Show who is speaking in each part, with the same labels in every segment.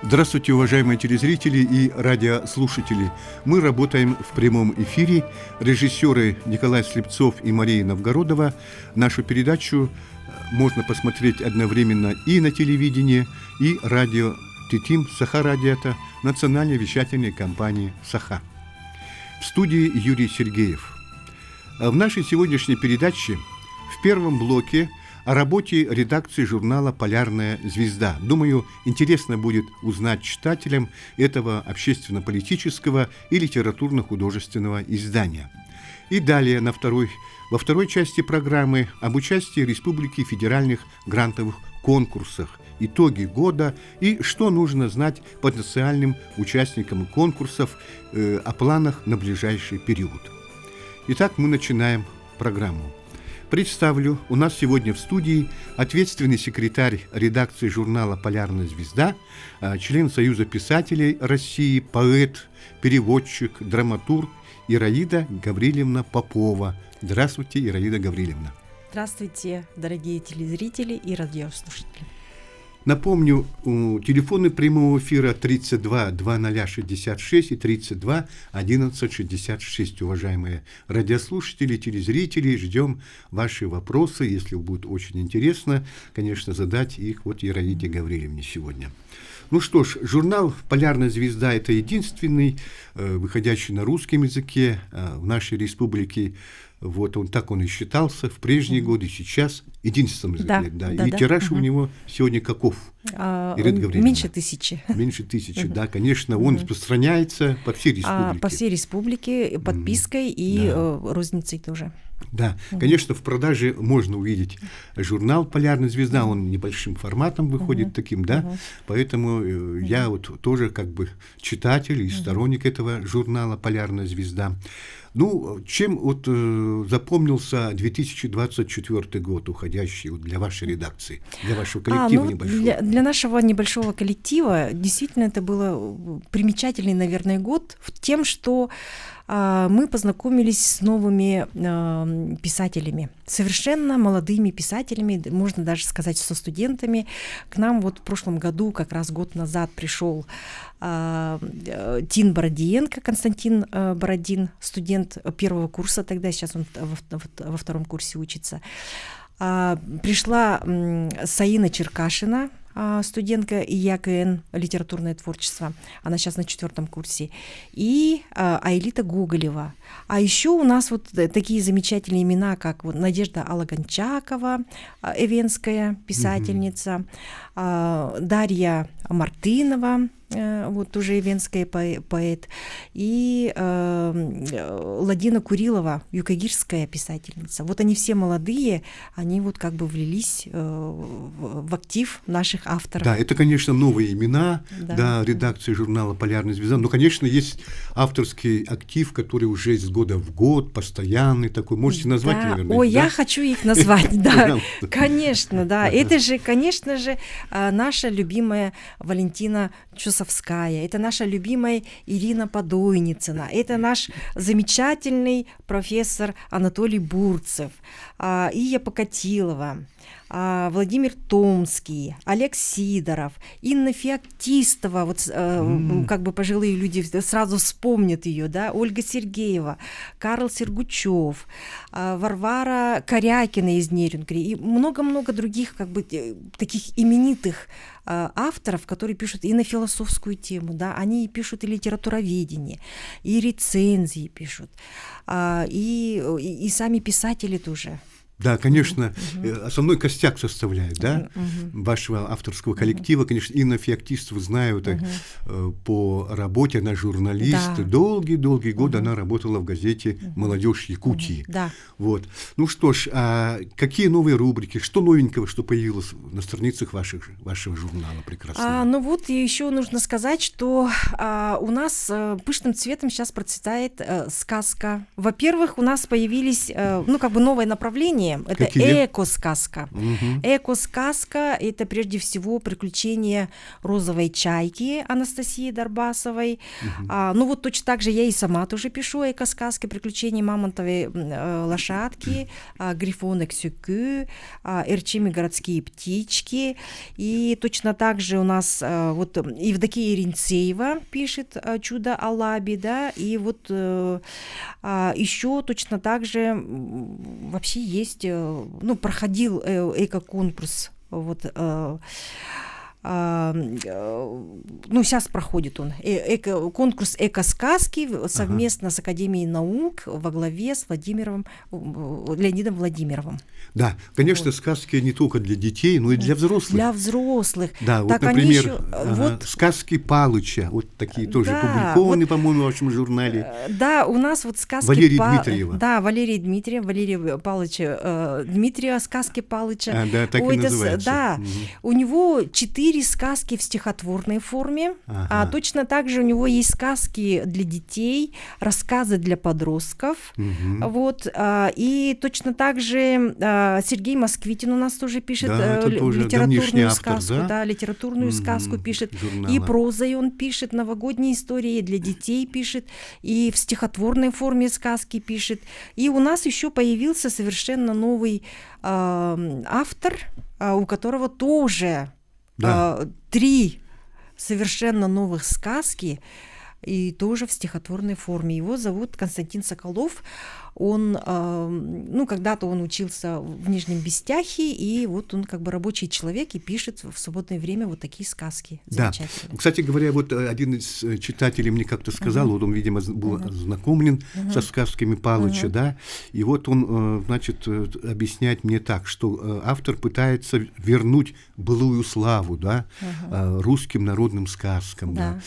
Speaker 1: Здравствуйте, уважаемые телезрители и радиослушатели. Мы работаем в прямом эфире. Режиссеры Николай Слепцов и Мария Новгородова. Нашу передачу можно посмотреть одновременно и на телевидении, и радио ТТИМ Саха-радио, это национальной вещательной компании Саха. В студии Юрий Сергеев. В нашей сегодняшней передаче в первом блоке о работе редакции журнала «Полярная звезда». Думаю, интересно будет узнать читателям этого общественно-политического и литературно-художественного издания. И далее во второй части программы об участии республики в федеральных грантовых конкурсах, итоги года и что нужно знать потенциальным участникам конкурсов о планах на ближайший период. Итак, мы начинаем программу. Представлю, у нас сегодня в студии ответственный секретарь редакции журнала «Полярная звезда», член Союза писателей России, поэт, переводчик, драматург Ираида Гаврилевна Попова. Здравствуйте, Ираида Гаврилевна.
Speaker 2: Здравствуйте, дорогие телезрители и радиослушатели.
Speaker 1: Напомню, телефоны прямого эфира 32 2066 и 32 1166. Уважаемые радиослушатели, телезрители, ждем ваши вопросы. Если будет очень интересно, конечно, задать их вот Ираиде Гаврилевне сегодня. Ну что ж, журнал «Полярная звезда» – это единственный, выходящий на русском языке в нашей республике. Вот он и считался в прежние годы, сейчас единственным языке. Да. И тираж у него сегодня каков?
Speaker 2: Меньше 1000.
Speaker 1: Меньше 1000, да, конечно, он распространяется по всей республике.
Speaker 2: По всей республике, подпиской и розницей тоже.
Speaker 1: Да, конечно, в продаже можно увидеть журнал «Полярная звезда», он небольшим форматом выходит таким, да, поэтому я вот тоже как бы читатель и сторонник этого журнала «Полярная звезда». Ну, чем вот запомнился 2024 год, уходящий вот для вашей редакции, для вашего коллектива небольшого?
Speaker 2: Для нашего небольшого коллектива действительно это был примечательный, наверное, год тем, что мы познакомились с новыми писателями, совершенно молодыми писателями, можно даже сказать, со студентами. К нам вот в прошлом году, как раз год назад, пришел Тин Бородиенко, Константин Бородин, студент первого курса тогда, сейчас он во втором курсе учится. Пришла Саина Черкашина, студентка ИЯКН «Литературное творчество». Она сейчас на 4 курсе. И Аэлита Гоголева. А еще у нас вот такие замечательные имена, как вот Надежда Алаганчакова, эвенская писательница, Дарья Мартынова, вот тоже эвенская поэт, и Ладина Курилова, юкагирская писательница. Вот они все молодые, они вот как бы влились в актив наших авторов.
Speaker 1: Да, это, конечно, новые имена, да, редакции журнала «Полярная звезда». Но, конечно, есть авторский актив, который уже из года в год, постоянный такой. Можете назвать, наверное?
Speaker 2: Ой, я хочу их назвать, да, конечно, да. Это же, конечно же, наша любимая Валентина Чусовская, это наша любимая Ирина Подойницына, это наш замечательный профессор Анатолий Бурцев, Ия Покатилова, Владимир Томский, Олег Сидоров, Инна Феоктистова, вот как бы пожилые люди сразу вспомнят ее, да, Ольга Сергеева, Карл Сергучев, Варвара Корякина из Нерюнгри и много-много других как бы таких именитых авторов, которые пишут и на философскую тему, да, они пишут и литературоведение, и рецензии пишут, и сами писатели тоже.
Speaker 1: Да, конечно, основной костяк составляет, да, вашего авторского коллектива. Конечно, Инна Феоктистова знаю по работе, она журналист. Да. Долгие годы она работала в газете «Молодежь Якутии».
Speaker 2: Да.
Speaker 1: Вот. Ну что ж, какие новые рубрики, что новенького, что появилось на страницах вашего журнала прекрасного?
Speaker 2: Ну вот, и еще нужно сказать, что у нас пышным цветом сейчас процветает сказка. Во-первых, у нас появились, ну как бы новое направление. приключения. Это
Speaker 1: Какие?
Speaker 2: эко-сказка. Эко-сказка — это прежде всего приключения розовой чайки Анастасии Дарбасовой. Ну вот точно так же я и сама тоже пишу эко-сказки, приключения мамонтовой лошадки, Грифон Эксюкю, Эрчими городские птички. И точно так же у нас вот Евдокия Ринцеева пишет «Чудо Алаби», да, и вот еще точно так же вообще есть, ну, проходил эко-конкурс, вот, ну, сейчас проходит он, конкурс эко-сказки совместно с Академией наук во главе с Леонидом Владимировым.
Speaker 1: Да, конечно, сказки не только для детей, но и для взрослых.
Speaker 2: Для взрослых.
Speaker 1: Да, вот,
Speaker 2: так
Speaker 1: например,
Speaker 2: вот,
Speaker 1: сказки Палыча, вот такие тоже
Speaker 2: да,
Speaker 1: опубликованы,
Speaker 2: вот,
Speaker 1: по-моему, в вашем журнале.
Speaker 2: Да, у нас вот сказки
Speaker 1: Валерия Дмитриева.
Speaker 2: Да, Валерия Павловича Дмитрия, сказки Палыча.
Speaker 1: Да, так и называется.
Speaker 2: Да, у него 4 сказки в стихотворной форме, а точно так же у него есть сказки для детей, рассказы для подростков, вот, и точно так же Сергей Москвитин у нас тоже пишет литературную сказку, да, литературную сказку пишет, журнала. И прозой он пишет, новогодние истории для детей пишет, и в стихотворной форме сказки пишет. И у нас еще появился совершенно новый автор, у которого тоже 3 совершенно новых сказки, и тоже в стихотворной форме. Его зовут Константин Соколов. Он, ну, когда-то он учился в Нижнем Бестяхе, и вот он как бы рабочий человек и пишет в свободное время вот такие сказки.
Speaker 1: Да. Кстати говоря, вот один из читателей мне как-то сказал, вот он, видимо, был ознакомлен со сказками Палыча, да, и вот он, значит, объясняет мне так, что автор пытается вернуть былую славу, да, русским народным сказкам, да,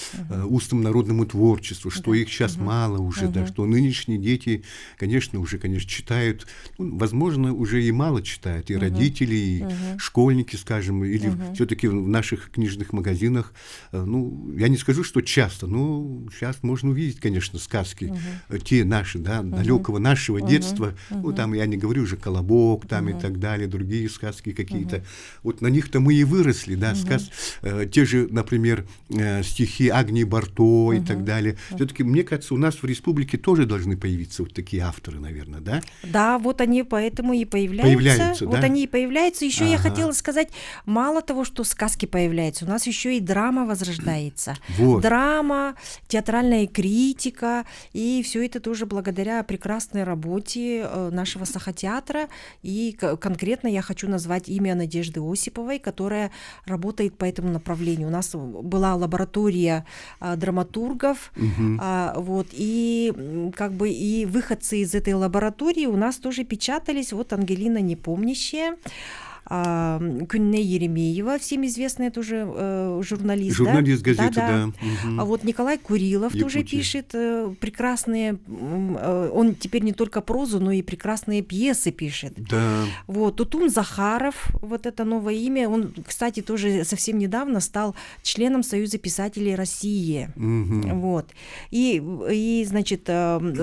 Speaker 1: устному народному творчеству, что их сейчас мало уже, да, что нынешние дети, конечно, уже, читают, ну, возможно, уже и мало читают, и родители, и школьники, скажем, или все-таки в наших книжных магазинах, ну, я не скажу, что часто, но сейчас можно увидеть, конечно, сказки, те наши, да, далекого нашего детства, ну, там, я не говорю уже «Колобок», там, и так далее, другие сказки какие-то, вот на них-то мы и выросли, да, те же, например, стихи Агнии Барто и так далее. Все-таки, мне кажется, у нас в республике тоже должны появиться вот такие авторы, наверное, да? Да, вот они поэтому и появляются. Вот, да? Они и появляются. Еще я хотела сказать, мало того, что сказки появляются, у нас еще и драма возрождается. Вот. Драма, театральная критика, и все это тоже благодаря прекрасной работе нашего Сахатеатра. И конкретно я хочу назвать имя Надежды Осиповой, которая работает по этому направлению. У нас была лаборатория драматургов, вот, и как бы и выходцы из этой лаборатории у нас тоже печатались. Вот Ангелина Непомнящая, Кюнне Еремеева, всем известная тоже журналист. Журналист, да? газеты, да. А вот Николай Курилов тоже пишет прекрасные, он теперь не только прозу, но и прекрасные пьесы пишет. Да. Вот, Тутун Захаров, вот это новое имя, он, кстати, тоже совсем недавно стал членом Союза писателей России. Вот. И, значит,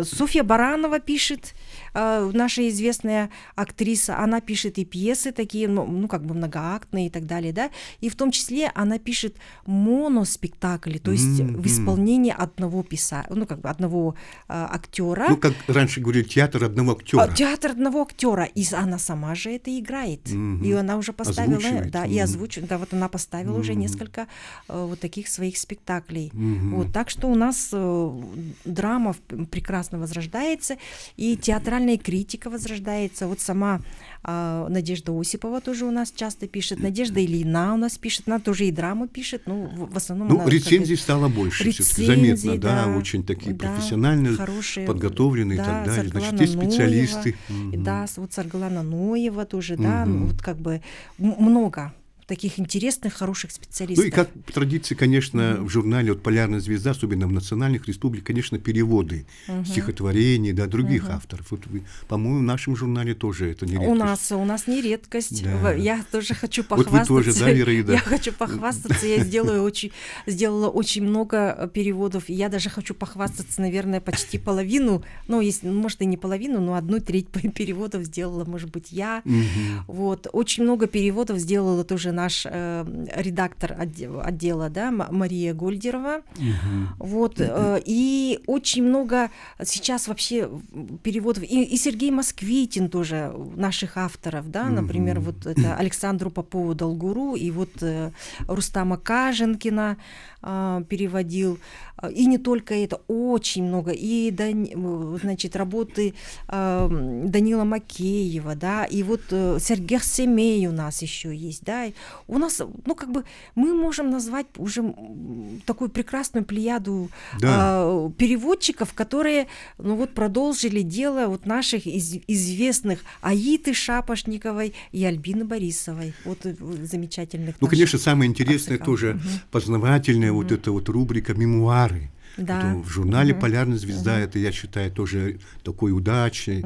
Speaker 1: Софья Баранова пишет, наша известная актриса, она пишет и пьесы такие, ну, как бы многоактные и так далее, да, и в том числе она пишет моноспектакли, то есть в исполнении одного ну, как бы одного актера. Ну, как раньше говорили, театр одного актера. Театр одного актера, и она сама же это играет, и она уже поставила, да, и озвучивает, да, вот она поставила уже несколько вот таких своих спектаклей. Вот, так что у нас драма прекрасно возрождается, и театральная критика возрождается. Вот сама Надежда Осипова тоже у нас часто пишет, Надежда Ильина у нас пишет, она тоже и драму пишет, ну, в основном... Ну, рецензий стало больше, рецензий, заметно, да, очень такие профессиональные, хорошие, подготовленные, да, и так далее. Значит, есть специалисты. Да, вот Саргалана Ноева тоже, да, ну, вот как бы много
Speaker 2: таких интересных, хороших специалистов.
Speaker 1: Ну и как по традиции, конечно, в журнале вот «Полярная звезда», особенно в национальных республиках, конечно, переводы стихотворений, да, других авторов. Вот вы, по-моему, в нашем журнале тоже это не редкость.
Speaker 2: У нас не редкость.
Speaker 1: Да.
Speaker 2: Я тоже хочу похвастаться.
Speaker 1: Вот вы тоже, да, Ираида?
Speaker 2: Я хочу похвастаться. Я сделала очень много переводов. И я даже хочу похвастаться, наверное, почти половину. Ну, может, и не половину, но 1/3 переводов сделала, может быть, я. Вот. Очень много переводов сделала тоже наш редактор отдела, да, Мария Гольдерова. Вот. И очень много сейчас вообще переводов. И Сергей Москвитин тоже, наших авторов, да, например, вот это Александру Попову-Долгуру и вот Рустама Каженкина переводил. И не только это, очень много. И, значит, работы Данила Макеева, да, и вот Сергей Семей у нас еще есть, да. У нас, ну, как бы, мы можем назвать уже такую прекрасную плеяду переводчиков, которые, ну, вот продолжили дело вот наших известных Аиты Шапошниковой и Альбины Борисовой. Вот замечательных.
Speaker 1: Ну, конечно, самое интересное тоже познавательное вот эта вот рубрика «Мемуары».
Speaker 2: Да.
Speaker 1: В журнале «Полярная звезда» это, я считаю, тоже такой удачей,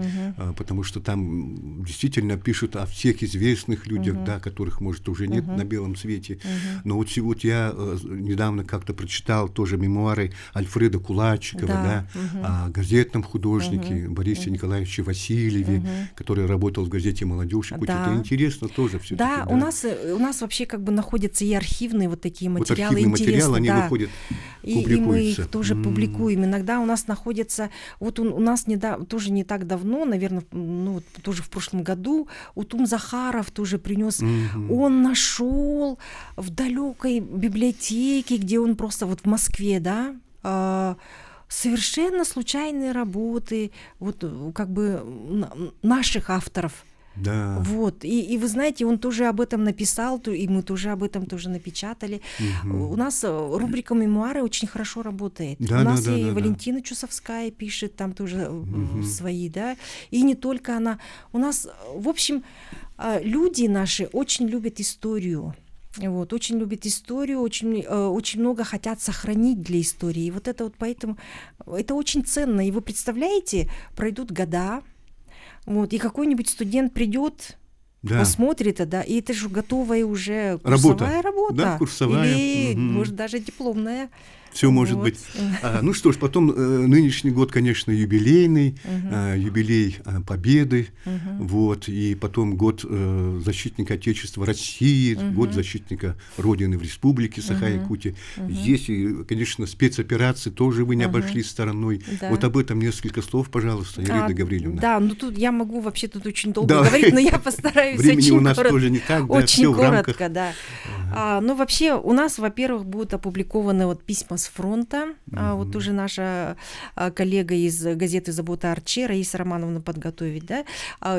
Speaker 1: потому что там действительно пишут о всех известных людях, да, которых, может, уже нет на белом свете. Но вот я недавно как-то прочитал тоже мемуары Альфреда Кулачикова, да, о газетном художнике Борисе Николаевиче Васильеве, который работал в газете «Молодежь». Это интересно тоже все-таки.
Speaker 2: Да, у нас вообще как бы находятся и архивные вот такие материалы.
Speaker 1: Вот архивные материалы, они выходят, публикуются.
Speaker 2: И мы их тоже публикуем. Иногда у нас находится, вот у нас тоже не так давно, наверное, ну, вот тоже в прошлом году, Утум Захаров тоже принес. Он нашел в далекой библиотеке, где он просто вот в Москве, да, совершенно случайные работы, вот как бы наших авторов.
Speaker 1: Да.
Speaker 2: Вот. И вы знаете, он тоже об этом написал, и мы тоже об этом тоже напечатали. У нас рубрика «Мемуары» очень хорошо работает. У нас и Валентина Чусовская пишет, там тоже свои, да. И не только она. У нас, в общем, люди наши очень любят историю. Вот, очень любят историю, очень много хотят сохранить для истории. И вот это вот поэтому это очень ценно. И вы представляете, пройдут года, вот, и какой-нибудь студент придет, посмотрит это, и это же готовая уже курсовая работа.
Speaker 1: Да, курсовая.
Speaker 2: Или, может, даже дипломная.
Speaker 1: Все может быть. Ну что ж, потом нынешний год, конечно, юбилейный, юбилей Победы, вот, и потом год защитника Отечества России, год защитника Родины в Республике Саха-Якутия. Здесь, конечно, спецоперации тоже вы не обошли стороной. Вот об этом несколько слов, пожалуйста, Ираида Гавриловна.
Speaker 2: Да, ну тут я могу вообще тут очень долго говорить, но я постараюсь
Speaker 1: Времени
Speaker 2: очень
Speaker 1: у нас тоже не так, да,
Speaker 2: очень коротко, да. Ну вообще у нас, во-первых, будут опубликованы вот письма с фронта. Вот уже наша коллега из газеты «Забота Арче» Раиса Романовна подготовит, да.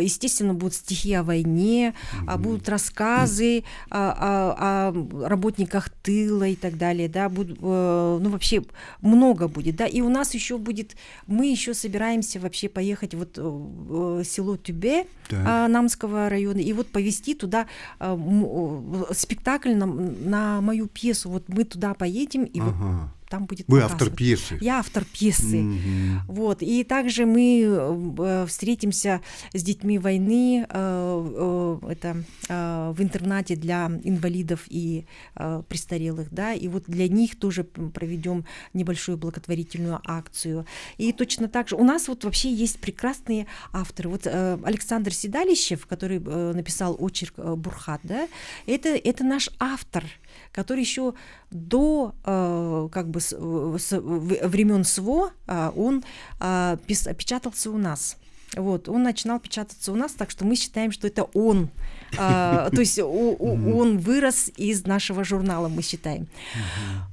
Speaker 2: Естественно, будут стихи о войне, будут рассказы о работниках тыла и так далее, да. Ну вообще много будет, да. И у нас еще будет, мы еще собираемся вообще поехать вот в село Тюбе Намского района и вот повезти туда спектакль на мою пьесу. Вот мы туда поедем и вот там будет
Speaker 1: Вы
Speaker 2: показывать.
Speaker 1: автор пьесы.
Speaker 2: Я автор пьесы. Вот. И также мы встретимся с детьми войны в интернате для инвалидов и престарелых, да, и вот для них тоже проведем небольшую благотворительную акцию. И точно так же у нас вот вообще есть прекрасные авторы. Вот Александр Седалищев, который написал очерк «Бурхат», да, это наш автор, который еще до как бы времен СВО он печатался у нас. Вот, он начинал печататься у нас, так что мы считаем, что это он. То есть он вырос из нашего журнала, мы считаем.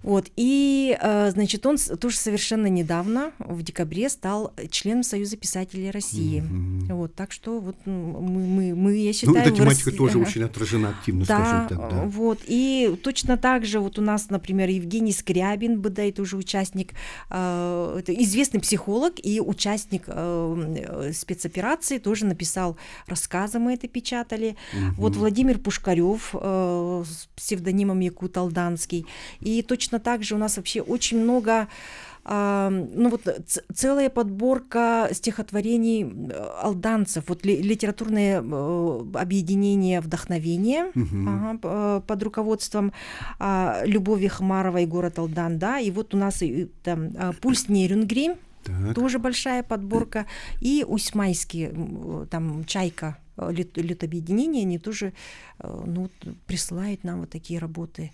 Speaker 2: Вот, и, значит, он тоже совершенно недавно, в декабре, стал членом Союза писателей России. Вот, так что вот мы, я считаю...
Speaker 1: Ну, эта тематика тоже очень отражена активно, скажем так. Да,
Speaker 2: вот, и точно так же вот у нас, например, Евгений Скрябин, это уже участник, известный психолог и участник спецоперации, тоже написал рассказы, мы это печатали. Вот Владимир Пушкарев с псевдонимом Якут Алданский. И точно так же у нас вообще очень много целая подборка стихотворений алданцев, вот литературное объединение «Вдохновение» под руководством Любови Хмаровой, город Алдан, да, и вот у нас там «Пульс Нерюнгри», тоже большая подборка, и «Усьмайский», там «Чайка», литобъединение, они тоже присылают нам вот такие работы.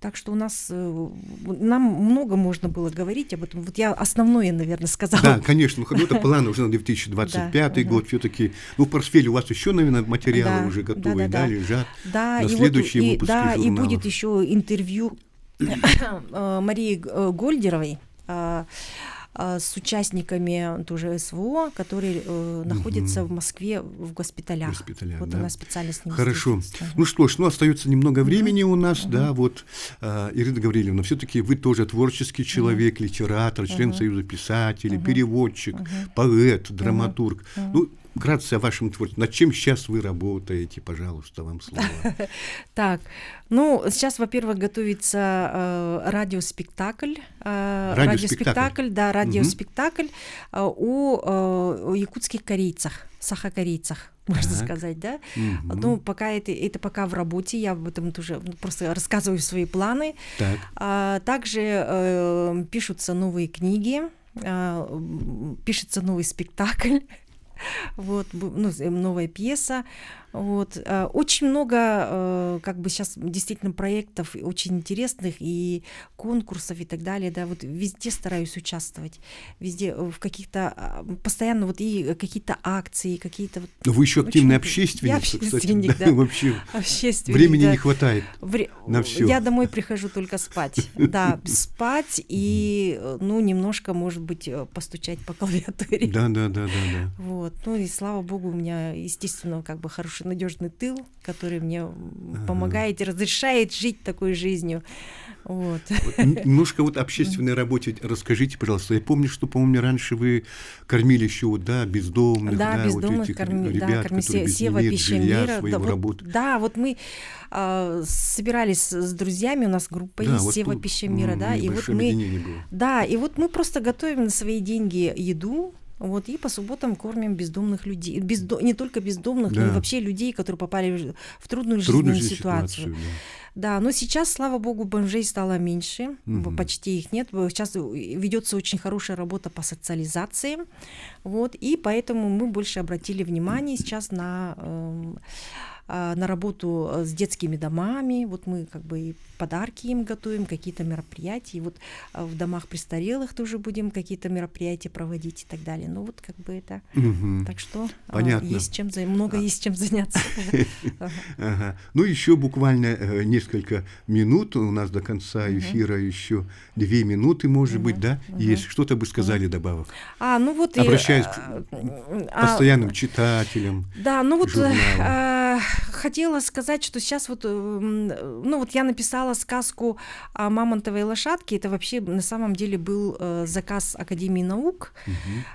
Speaker 2: Так что у нас, нам много можно было говорить об этом. Вот я основное, наверное, сказала.
Speaker 1: Да, конечно. Это планы уже на 2025 год. Все-таки, в портфеле у вас еще, наверное, материалы уже готовые, лежат на следующие выпуски журнала.
Speaker 2: Да, и будет еще интервью Марии Гольдеровой с участниками тоже СВО, которые находятся в Москве в госпиталях. Вот она специально с ними
Speaker 1: Хорошо. Ну что ж, остается немного времени у нас, да, вот, Ирина Гавриловна, все-таки вы тоже творческий человек, литератор, член Союза писателей, переводчик, поэт, драматург. Ну, вкратце о вашем творчестве. Над чем сейчас вы работаете? Пожалуйста, вам слово.
Speaker 2: Так, сейчас, во-первых, готовится радиоспектакль. Радиоспектакль, да, радиоспектакль о якутских корейцах, сахакорейцах, можно сказать, да. Пока это пока в работе, я об этом тоже просто рассказываю свои планы. Также пишутся новые книги, пишется новый спектакль. Вот, новая пьеса. Вот. Очень много сейчас действительно проектов очень интересных и конкурсов и так далее. Да, вот везде стараюсь участвовать. Везде в каких-то постоянно и какие-то акции, какие-то.
Speaker 1: Вы еще активный общественник,
Speaker 2: кстати.
Speaker 1: Да, вообще времени не хватает на все.
Speaker 2: Я домой прихожу только спать. Да, спать и немножко, может быть, постучать по клавиатуре.
Speaker 1: Да.
Speaker 2: Вот. И слава богу, у меня, естественно, хороший надежный тыл, который мне помогает и разрешает жить такой жизнью. Вот.
Speaker 1: Немножко общественной работе расскажите, пожалуйста. Я помню, что, по-моему, раньше вы кормили еще бездомных,
Speaker 2: бездомных
Speaker 1: ребят, которые без имеют жилья, своего работы.
Speaker 2: Да, вот мы собирались с друзьями, у нас группа есть «Сева Пища мира», да, и вот мы просто готовим на свои деньги еду. Вот, и по субботам кормим бездомных людей. Не только бездомных, но и вообще людей, которые попали в трудную жизненную ситуацию. Да, но сейчас, слава богу, бомжей стало меньше, почти их нет. Сейчас ведется очень хорошая работа по социализации. Вот, и поэтому мы больше обратили внимание сейчас на работу с детскими домами. Вот мы и подарки им готовим, какие-то мероприятия. И вот в домах престарелых тоже будем какие-то мероприятия проводить и так далее. Это. Так что есть чем есть чем заняться.
Speaker 1: Ну, еще буквально несколько минут. У нас до конца эфира еще 2 минуты, может быть, да? Если что-то бы сказали добавок. Обращаясь к постоянным читателям.
Speaker 2: Да, хотела сказать, что сейчас я написала сказку о мамонтовой лошадке. Это вообще на самом деле был заказ Академии наук.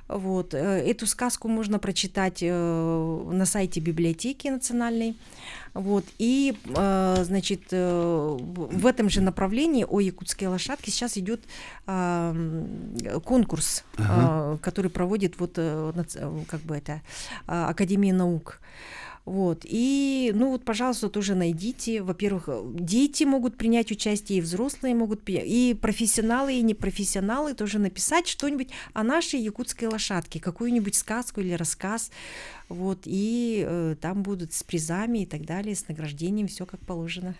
Speaker 2: Вот. Эту сказку можно прочитать на сайте библиотеки национальной. Вот. И, в этом же направлении о якутской лошадке сейчас идет конкурс, который проводит Академия наук. Вот. И, пожалуйста, тоже найдите. Во-первых, дети могут принять участие, и взрослые могут, и профессионалы, и непрофессионалы тоже написать что-нибудь о нашей якутской лошадке, какую-нибудь сказку или рассказ. Вот. И там будут с призами и так далее, с награждением, все как положено.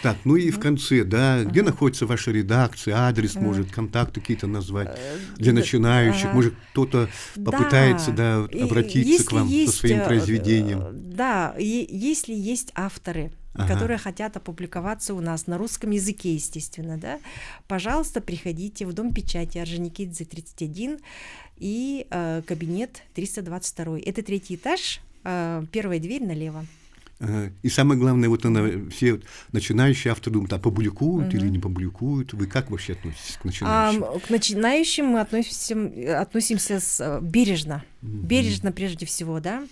Speaker 1: Так, и в конце, да, где находится ваша редакция, адрес, может, контакты какие-то назвать для начинающих, может, кто-то попытается обратиться к вам со своим произведением.
Speaker 2: Да, если есть авторы, которые хотят опубликоваться у нас на русском языке, естественно, да, пожалуйста, приходите в Дом печати Орджоникидзе 31 и кабинет 322. Это 3-й этаж, первая дверь налево.
Speaker 1: И самое главное, вот все вот начинающие авторы думают, а публикуют или не публикуют? Вы как вообще относитесь к начинающим?
Speaker 2: К начинающим мы относимся бережно. Бережно прежде всего, да.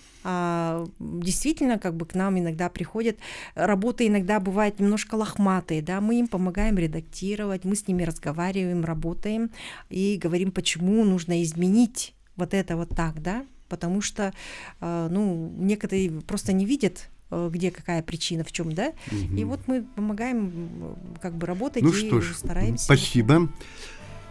Speaker 2: Действительно, как бы к нам иногда приходят, работы иногда бывают немножко лохматые, да, мы им помогаем редактировать, мы с ними разговариваем, работаем и говорим, почему нужно изменить вот это вот так, да, потому что, некоторые просто не видят, где какая причина, в чем, да, и вот мы помогаем как бы работать
Speaker 1: что ж,
Speaker 2: стараемся.
Speaker 1: Спасибо.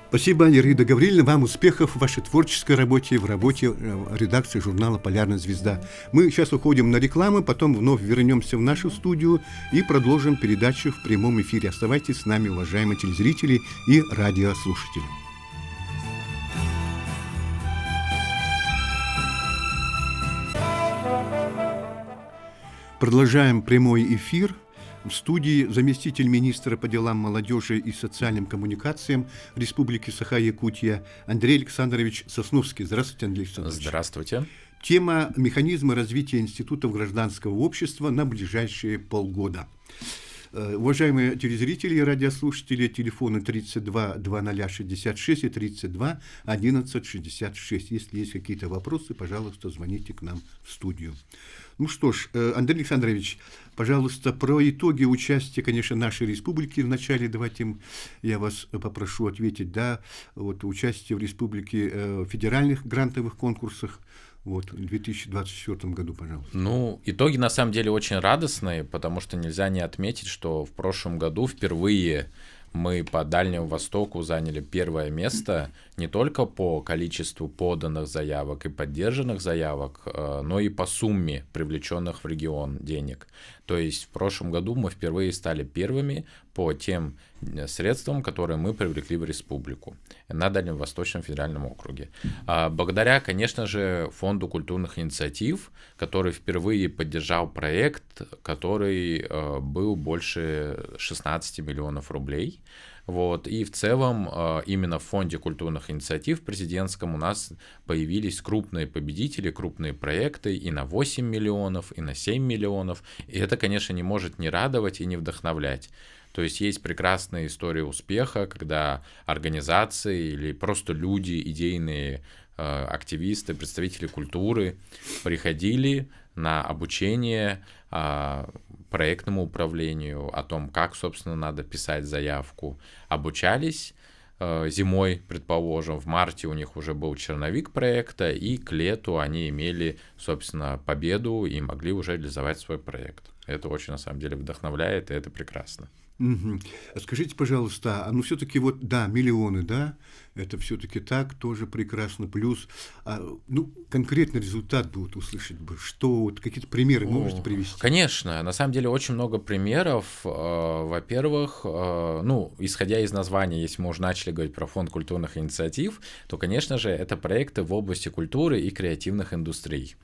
Speaker 1: Спасибо, Ираида Гавриловна, вам успехов в вашей творческой работе, в работе редакции журнала «Полярная звезда». Мы сейчас уходим на рекламу, потом вновь вернемся в нашу студию и продолжим передачу в прямом эфире. Оставайтесь с нами, уважаемые телезрители и радиослушатели. Продолжаем прямой эфир. В студии заместитель министра по делам молодежи и социальным коммуникациям Республики Саха-Якутия Андрей Александрович Сосновский. Здравствуйте, Андрей Александрович.
Speaker 3: Здравствуйте.
Speaker 1: Тема «Механизмы развития институтов гражданского общества на ближайшие полгода». Уважаемые телезрители и радиослушатели, телефоны 32 0066 и 32 11 66. Если есть какие-то вопросы, пожалуйста, звоните к нам в студию. Ну что ж, Андрей Александрович, пожалуйста, про итоги участия, конечно, нашей республики вначале давайте я вас попрошу ответить, да, вот участие в республике в федеральных грантовых конкурсах. Вот, в 2024 году, пожалуйста.
Speaker 3: Итоги на самом деле очень радостные, потому что нельзя не отметить, что в прошлом году впервые мы по Дальнему Востоку заняли первое место не только по количеству поданных заявок и поддержанных заявок, но и по сумме привлеченных в регион денег. То есть в прошлом году мы впервые стали первыми по тем средствам, которые мы привлекли в республику на Дальневосточном федеральном округе. Благодаря, конечно же, Фонду культурных инициатив, который впервые поддержал проект, который был больше 16 миллионов рублей. Вот. И в целом именно в Фонде культурных инициатив президентском у нас появились крупные победители, крупные проекты и на 8 миллионов, и на 7 миллионов. И это, конечно, не может не радовать и не вдохновлять. То есть есть прекрасная история успеха, когда организации или просто люди, идейные активисты, представители культуры приходили на обучение проектному управлению, о том, как, собственно, надо писать заявку, обучались. Зимой, предположим, в марте у них уже был черновик проекта, и к лету они имели, собственно, победу и могли уже реализовать свой проект. Это очень, на самом деле, вдохновляет, и это прекрасно.
Speaker 1: Угу. Скажите, пожалуйста, все-таки миллионы, да, это все-таки так, тоже прекрасно, плюс, конкретный результат будет услышать бы, что, какие-то примеры можете привести?
Speaker 3: Конечно, на самом деле очень много примеров, во-первых, исходя из названия, если мы уже начали говорить про Фонд культурных инициатив, то, конечно же, это проекты в области культуры и креативных индустрий,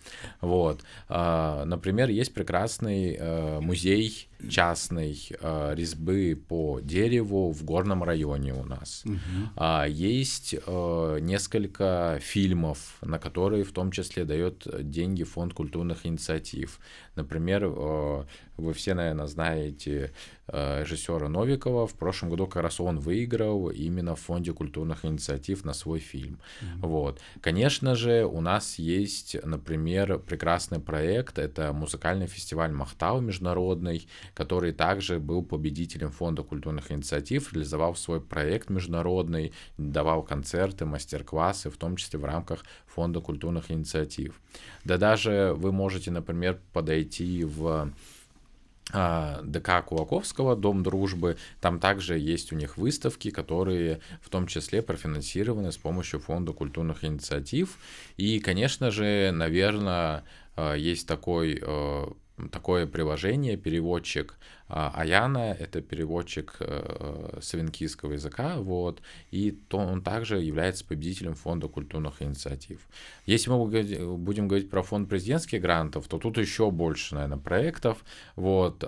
Speaker 3: вот, например, есть прекрасный музей частной резьбы по дереву в Горном районе у нас. Есть несколько фильмов, на которые в том числе дает деньги Фонд культурных инициатив. Например, вы все, наверное, знаете режиссера Новикова. В прошлом году как раз он выиграл именно в Фонде культурных инициатив на свой фильм. Вот. Конечно же, у нас есть, например, прекрасный проект. Это музыкальный фестиваль «Махтау» международный, который также был победителем Фонда культурных инициатив, реализовал свой проект международный, давал концерты, мастер-классы, в том числе в рамках Фонда культурных инициатив. Да даже вы можете, например, подойти в ДК Кулаковского, Дом дружбы, там также есть у них выставки, которые в том числе профинансированы с помощью Фонда культурных инициатив. И, конечно же, наверное, есть такое приложение, переводчик Аяна — это переводчик с венкийского языка, вот, и он также является победителем фонда культурных инициатив. Если мы будем говорить про фонд президентских грантов, то тут еще больше, наверное, проектов. Вот.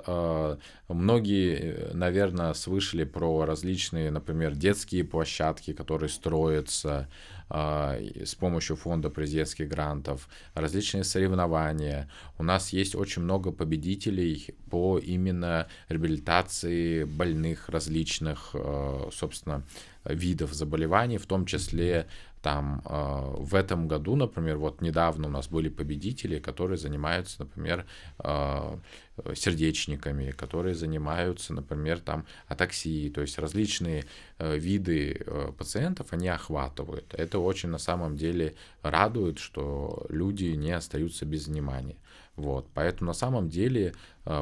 Speaker 3: Многие, наверное, слышали про различные, например, детские площадки, которые строятся с помощью фонда президентских грантов, различные соревнования. У нас есть очень много победителей по именно реабилитации больных различных, собственно, видов заболеваний, в том числе там в этом году, например, вот недавно у нас были победители, которые занимаются, например, сердечниками, которые занимаются, например, там атаксией, то есть различные виды пациентов они охватывают. Это очень на самом деле радует, что люди не остаются без внимания. Вот. Поэтому на самом деле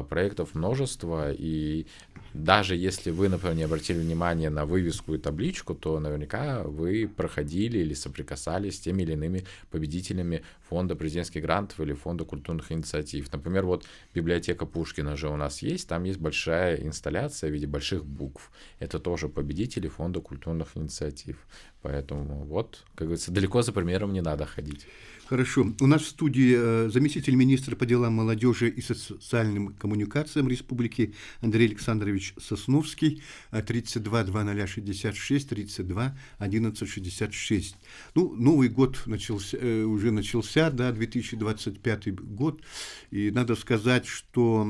Speaker 3: проектов множество, и даже если вы, например, не обратили внимание на вывеску и табличку, то наверняка вы проходили или соприкасались с теми или иными победителями фонда президентских грантов или фонда культурных инициатив. Например, вот библиотека Пушкина же у нас есть, там есть большая инсталляция в виде больших букв. Это тоже победители фонда культурных инициатив. Поэтому вот, как говорится, далеко за примером не надо ходить.
Speaker 1: Хорошо. У нас в студии заместитель министра по делам молодежи и социальным коммуникациям Республики Андрей Александрович Сосновский, 32 2066 32 11 66. Ну, Новый год уже начался, да, 2025 год, и надо сказать, что,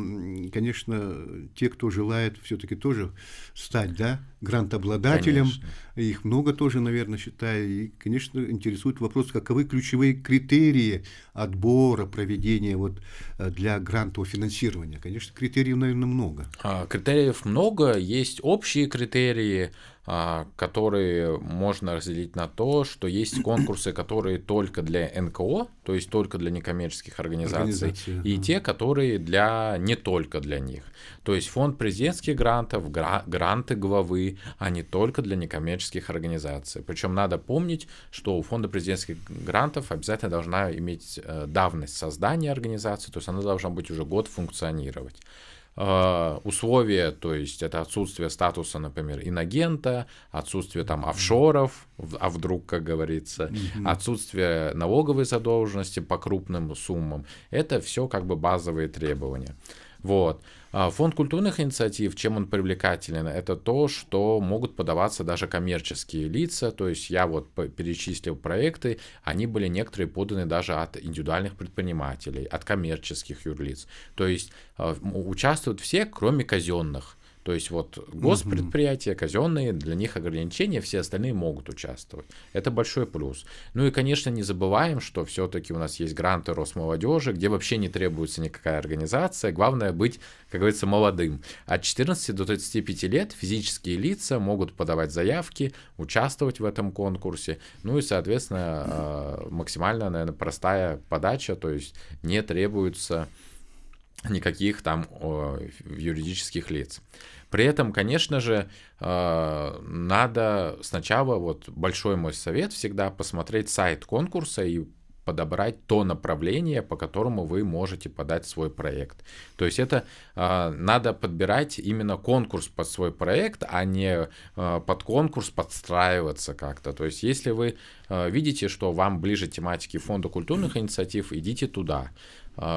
Speaker 1: конечно, те, кто желает все-таки тоже стать, да, грантообладателем, конечно. Их много тоже, наверное, считаю, и, конечно, интересует вопрос, каковы ключевые критерии отбора, проведения вот для грантового финансирования. Конечно, критериев, наверное, много.
Speaker 3: Критериев много, есть общие критерии, которые можно разделить на то, что есть конкурсы, которые только для НКО, то есть только для некоммерческих организаций, и те, которые не только для них. То есть фонд президентских грантов, гранты главы, они только для некоммерческих организаций. Причем надо помнить, что у фонда президентских грантов обязательно должна иметь давность создания организации, то есть она должна быть уже год функционировать. Условия, то есть это отсутствие статуса, например, инагента, отсутствие там офшоров, а вдруг, как говорится, отсутствие налоговой задолженности по крупным суммам. Это все как бы базовые требования. Вот. Фонд культурных инициатив, чем он привлекателен, это то, что могут подаваться даже коммерческие лица, то есть я вот перечислил проекты, они были некоторые поданы даже от индивидуальных предпринимателей, от коммерческих юрлиц, то есть участвуют все, кроме казенных. То есть вот госпредприятия, казенные, для них ограничения, все остальные могут участвовать. Это большой плюс. Ну и, конечно, не забываем, что все-таки у нас есть гранты Росмолодежи, где вообще не требуется никакая организация. Главное быть, как говорится, молодым. От 14 до 35 лет физические лица могут подавать заявки, участвовать в этом конкурсе. Ну и, соответственно, максимально, наверное, простая подача, то есть не требуется никаких там юридических лиц. При этом, конечно же, надо сначала, вот большой мой совет всегда, посмотреть сайт конкурса и подобрать то направление, по которому вы можете подать свой проект. То есть это надо подбирать именно конкурс под свой проект, а не под конкурс подстраиваться как-то. То есть если вы видите, что вам ближе тематики фонда культурных инициатив, идите туда.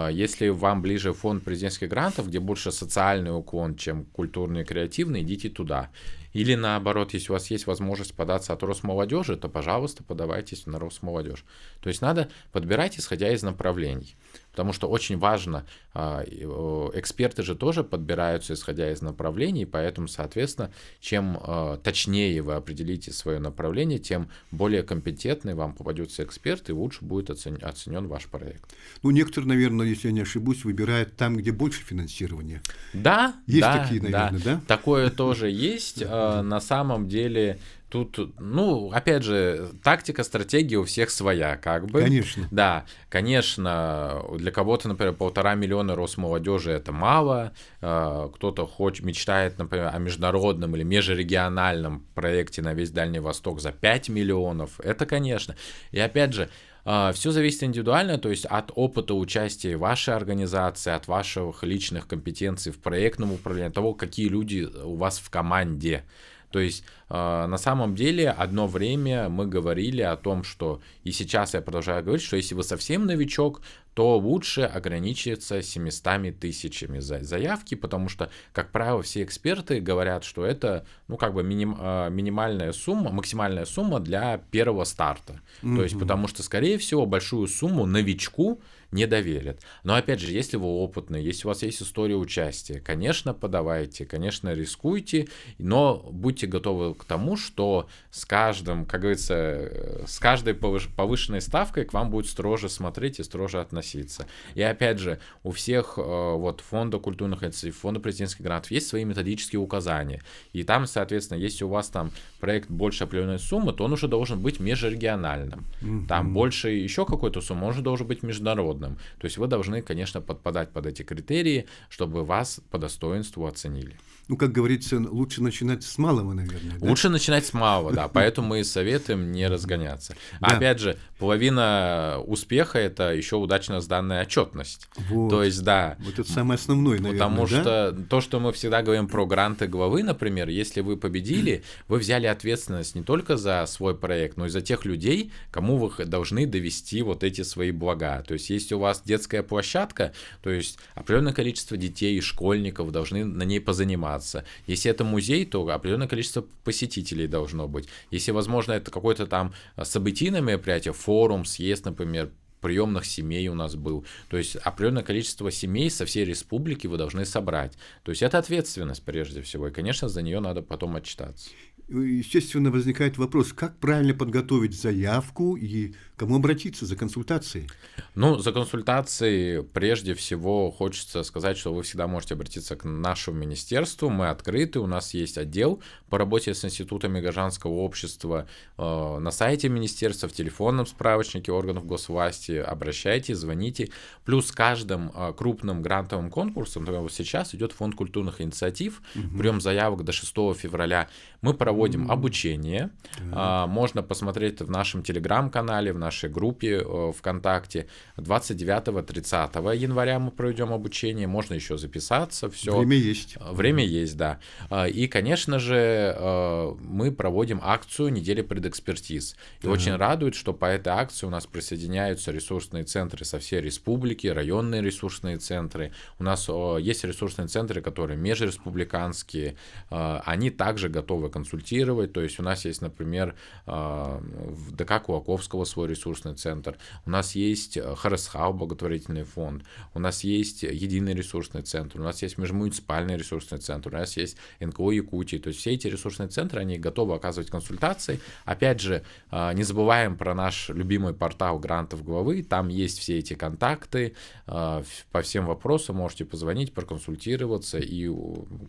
Speaker 3: Если вам ближе фонд президентских грантов, где больше социальный уклон, чем культурный и креативный, идите туда. Или наоборот, если у вас есть возможность податься от Росмолодежи, то, пожалуйста, подавайтесь на Росмолодежь. То есть надо подбирать, исходя из направлений. Потому что очень важно, эксперты же тоже подбираются, исходя из направлений, поэтому, соответственно, чем точнее вы определите свое направление, тем более компетентный вам попадется эксперт, и лучше будет оценен ваш проект.
Speaker 1: Ну, некоторые, наверное, если я не ошибусь, выбирают там, где больше финансирования.
Speaker 3: Да,
Speaker 1: есть такие, наверное, да?
Speaker 3: Такое тоже есть. На самом деле Тут, ну, опять же, тактика, стратегия у всех своя, как бы.
Speaker 1: Конечно.
Speaker 3: Да, конечно, для кого-то, например, 1,5 миллиона Росмолодежи это мало, кто-то мечтает, например, о международном или межрегиональном проекте на весь Дальний Восток за 5 миллионов, это, конечно. И опять же, все зависит индивидуально, то есть от опыта участия вашей организации, от ваших личных компетенций в проектном управлении, от того, какие люди у вас в команде. То есть на самом деле одно время мы говорили о том, что, и сейчас я продолжаю говорить, что если вы совсем новичок, то лучше ограничиться 700 тысячами заявки, потому что, как правило, все эксперты говорят, что это, ну, как бы минимальная сумма, максимальная сумма для первого старта. То есть, потому что, скорее всего, большую сумму новичку не доверят. Но, опять же, если вы опытный, если у вас есть история участия, конечно, подавайте, конечно, рискуйте, но будьте готовы к тому, что с каждым, как говорится, с каждой повышенной ставкой к вам будет строже смотреть и строже относиться. И, опять же, у всех вот фонда культурных инициатив, фонда президентских грантов есть свои методические указания. И там, соответственно, если у вас там проект больше определенной суммы, то он уже должен быть межрегиональным. Там больше еще какой-то суммы, он уже должен быть международным. То есть вы должны, конечно, подпадать под эти критерии, чтобы вас по достоинству оценили.
Speaker 1: Ну, как говорится, лучше начинать с малого, наверное. Да?
Speaker 3: Лучше начинать с малого, да, поэтому мы советуем не разгоняться.
Speaker 1: Да.
Speaker 3: Опять же, половина успеха — это еще удачно сданная отчетность.
Speaker 1: Вот.
Speaker 3: То есть, да.
Speaker 1: Вот это самое основное, наверное.
Speaker 3: Потому
Speaker 1: да?
Speaker 3: что то, что мы всегда говорим про гранты главы, например, если вы победили, вы взяли ответственность не только за свой проект, но и за тех людей, кому вы должны довести вот эти свои блага. То есть, если у вас детская площадка, то есть определенное количество детей и школьников должны на ней позаниматься. Если это музей, то определенное количество посетителей должно быть. Если, возможно, это какое-то там событийное мероприятие, форум, съезд, например, приемных семей у нас был. То есть определенное количество семей со всей республики вы должны собрать. То есть это ответственность прежде всего. И, конечно, за нее надо потом отчитаться.
Speaker 1: Естественно, возникает вопрос, как правильно подготовить заявку и кому обратиться за консультацией?
Speaker 3: Ну, за консультацией прежде всего хочется сказать, что вы всегда можете обратиться к нашему министерству. Мы открыты, у нас есть отдел по работе с институтами гражданского общества на сайте министерства, в телефонном справочнике органов госвласти. Обращайтесь, звоните. Плюс каждым крупным грантовым конкурсом, например, вот сейчас идет фонд культурных инициатив, прием заявок до 6 февраля. Мы проводим обучение. Можно посмотреть в нашем телеграм-канале, в нашей группе ВКонтакте. 29-30 января мы проведем обучение. Можно еще записаться. Все.
Speaker 1: Время есть.
Speaker 3: Время есть, да. И, конечно же, мы проводим акцию недели предэкспертиз. И очень радует, что по этой акции у нас присоединяются ресурсные центры со всей республики, районные ресурсные центры. У нас есть ресурсные центры, которые межреспубликанские. Они также готовы консультировать. То есть у нас есть, например, в ДК Кулаковского свой ресурсный центр. У нас есть ХРСХАУ благотворительный фонд. У нас есть единый ресурсный центр. У нас есть межмуниципальный ресурсный центр. У нас есть НКО Якутии. То есть все эти ресурсные центры, они готовы оказывать консультации. Опять же, не забываем про наш любимый портал грантов главы. Там есть все эти контакты. По всем вопросам можете позвонить, проконсультироваться и,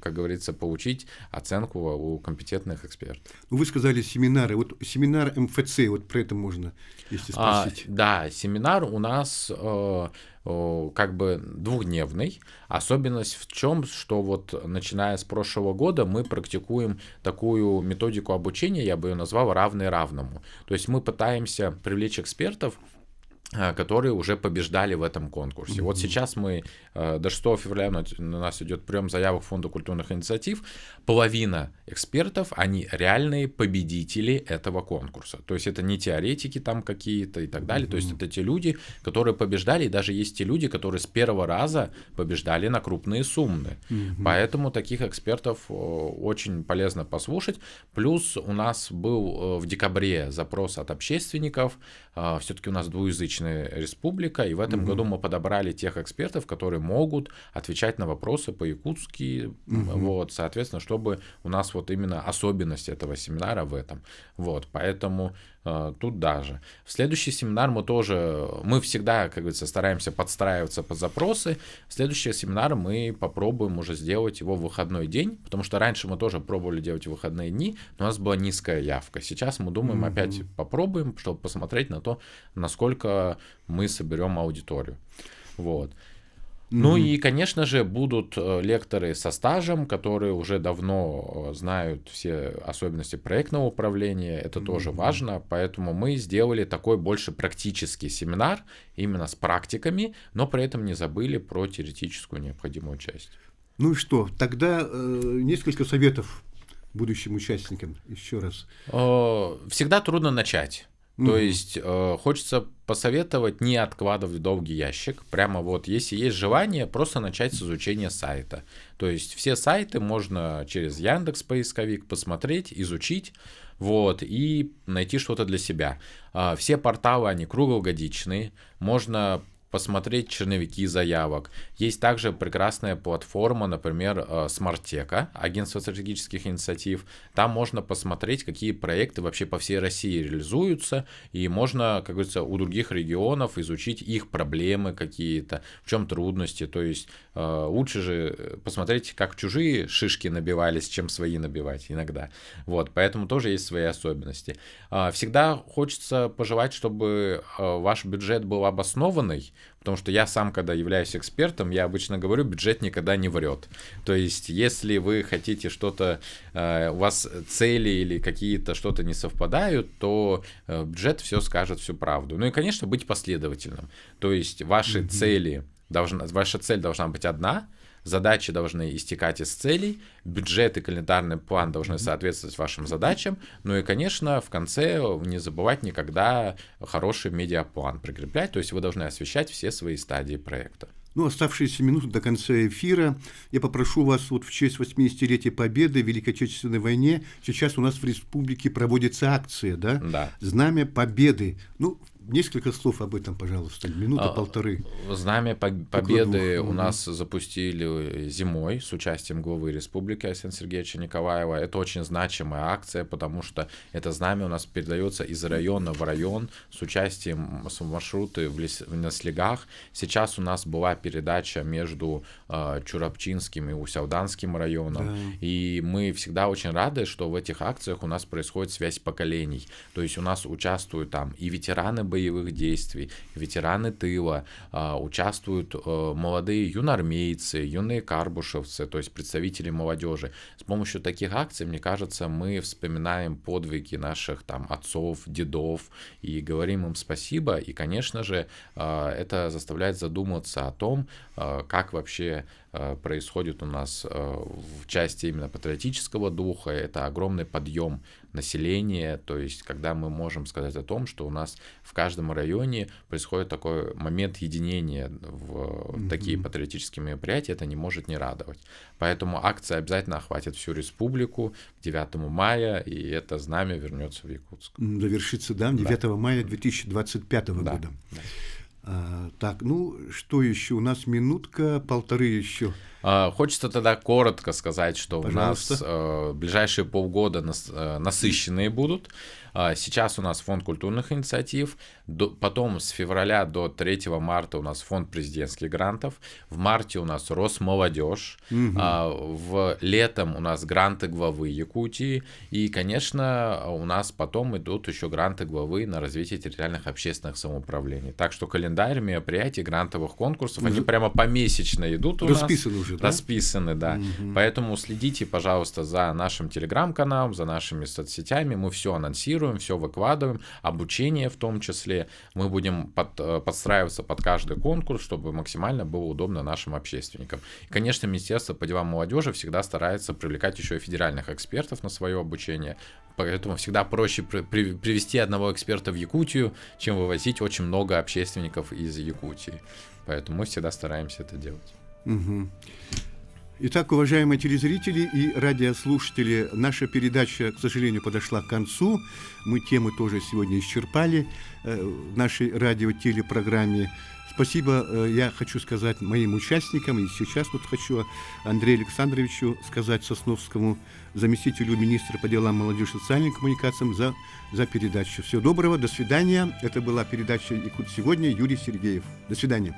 Speaker 3: как говорится, получить оценку у компетентных экспертов.
Speaker 1: Вы сказали семинары. Вот семинар МФЦ, вот про это можно, если спросить.
Speaker 3: Да, семинар у нас как бы двухдневный. Особенность в чем, что вот начиная с прошлого года мы практикуем такую методику обучения, я бы ее назвал равный равному. То есть мы пытаемся привлечь экспертов, которые уже побеждали в этом конкурсе. Вот сейчас мы до 6 февраля у нас идет прием заявок Фонда культурных инициатив. Половина экспертов, они реальные победители этого конкурса. То есть это не теоретики там какие-то и так далее. То есть это те люди, которые побеждали, и даже есть те люди, которые с первого раза побеждали на крупные суммы. Поэтому таких экспертов очень полезно послушать. Плюс у нас был в декабре запрос от общественников. Все-таки у нас двуязычный русскоязычная республика, и в этом году мы подобрали тех экспертов, которые могут отвечать на вопросы по-якутски, вот, соответственно, чтобы у нас вот именно особенность этого семинара в этом. Вот, поэтому тут даже. В следующий семинар мы всегда, как говорится, стараемся подстраиваться под запросы. В следующий семинар мы попробуем уже сделать его в выходной день, потому что раньше мы тоже пробовали делать в выходные дни, но у нас была низкая явка. Сейчас мы думаем, опять попробуем, чтобы посмотреть на то, насколько мы соберем аудиторию. Вот. Ну и, конечно же, будут лекторы со стажем, которые уже давно знают все особенности проектного управления. Это тоже важно, поэтому мы сделали такой больше практический семинар именно с практиками, но при этом не забыли про теоретическую необходимую часть.
Speaker 1: Ну и что, тогда несколько советов будущим участникам еще раз.
Speaker 3: Всегда трудно начать. То есть хочется посоветовать не откладывать в долгий ящик. Прямо вот, если есть желание, просто начать с изучения сайта. То есть все сайты можно через Яндекс.Поисковик посмотреть, изучить, вот, и найти что-то для себя. Все порталы, они круглогодичные, можно посмотреть черновики заявок. Есть также прекрасная платформа, например, Смарттека, агентство стратегических инициатив. Там можно посмотреть, какие проекты вообще по всей России реализуются, и можно, как говорится, у других регионов изучить их проблемы какие-то, в чем трудности. То есть лучше же посмотреть, как чужие шишки набивались, чем свои набивать иногда. Вот, поэтому тоже есть свои особенности. Всегда хочется пожелать, чтобы ваш бюджет был обоснованный, потому что я сам, когда являюсь экспертом, я обычно говорю, бюджет никогда не врет. То есть, если вы хотите что-то, у вас цели или какие-то что-то не совпадают, то бюджет все скажет всю правду. Ну и, конечно, быть последовательным. То есть, ваша цель должна быть одна, задачи должны истекать из целей, бюджет и календарный план должны соответствовать вашим задачам, ну и, конечно, в конце не забывать никогда хороший медиаплан прикреплять, то есть вы должны освещать все свои стадии проекта.
Speaker 1: Ну, оставшиеся минуты до конца эфира. Я попрошу вас, вот в честь 80-летия Победы в Великой Отечественной войне, сейчас у нас в республике проводится акция, да?
Speaker 3: Да.
Speaker 1: Знамя Победы. Ну, несколько слов об этом, пожалуйста, минута-полторы.
Speaker 3: Знамя Победы у нас запустили зимой с участием главы республики Арсения Сергеевича Николаева. Это очень значимая акция, потому что это знамя у нас передается из района в район с участием маршруты на слегах. Сейчас у нас была передача между Чурапчинским и Усялданским районом. Да. И мы всегда очень рады, что в этих акциях у нас происходит связь поколений. То есть у нас участвуют там и ветераны боевых действий, ветераны тыла, участвуют молодые юноармейцы, юные карбушевцы, то есть представители молодежи. С помощью таких акций, мне кажется, мы вспоминаем подвиги наших там отцов, дедов и говорим им спасибо. И, конечно же, это заставляет задуматься о том, как вообще происходит у нас в части именно патриотического духа. Это огромный подъем населения, то есть когда мы можем сказать о том, что у нас в каждом районе происходит такой момент единения в такие патриотические мероприятия, это не может не радовать. Поэтому акция обязательно охватит всю республику к 9 мая, и это знамя вернется в Якутск.
Speaker 1: Завершится, да, 9 мая 2025 года. Да. Так, ну что еще? У нас минутка-полторы еще.
Speaker 3: Хочется тогда коротко сказать, что пожалуйста. У нас ближайшие полгода насыщенные будут. Сейчас у нас фонд культурных инициатив, потом с февраля до 3 марта у нас фонд президентских грантов, в марте у нас Росмолодежь, в летом у нас гранты главы Якутии, и, конечно, у нас потом идут еще гранты главы на развитие территориальных общественных самоуправлений. Так что календарь мероприятий, грантовых конкурсов, они прямо помесячно идут у нас.
Speaker 1: Расписаны уже, да?
Speaker 3: Расписаны, да. Поэтому следите, пожалуйста, за нашим телеграм-каналом, за нашими соцсетями, мы все анонсируем, все выкладываем, обучение в том числе. Мы будем подстраиваться под каждый конкурс, чтобы максимально было удобно нашим общественникам. И, конечно, Министерство по делам молодежи всегда старается привлекать еще и федеральных экспертов на свое обучение. Поэтому всегда проще привести одного эксперта в Якутию, чем вывозить очень много общественников из Якутии. Поэтому мы всегда стараемся это делать.
Speaker 1: Итак, уважаемые телезрители и радиослушатели, наша передача, к сожалению, подошла к концу. Мы темы тоже сегодня исчерпали в нашей радио-телепрограмме. Спасибо, я хочу сказать моим участникам, и сейчас вот хочу Андрею Александровичу сказать, Сосновскому, заместителю министра по делам молодежи и социальным коммуникациям, за передачу. Всего доброго, до свидания. Это была передача «Якут сегодня», Юрий Сергеев. До свидания.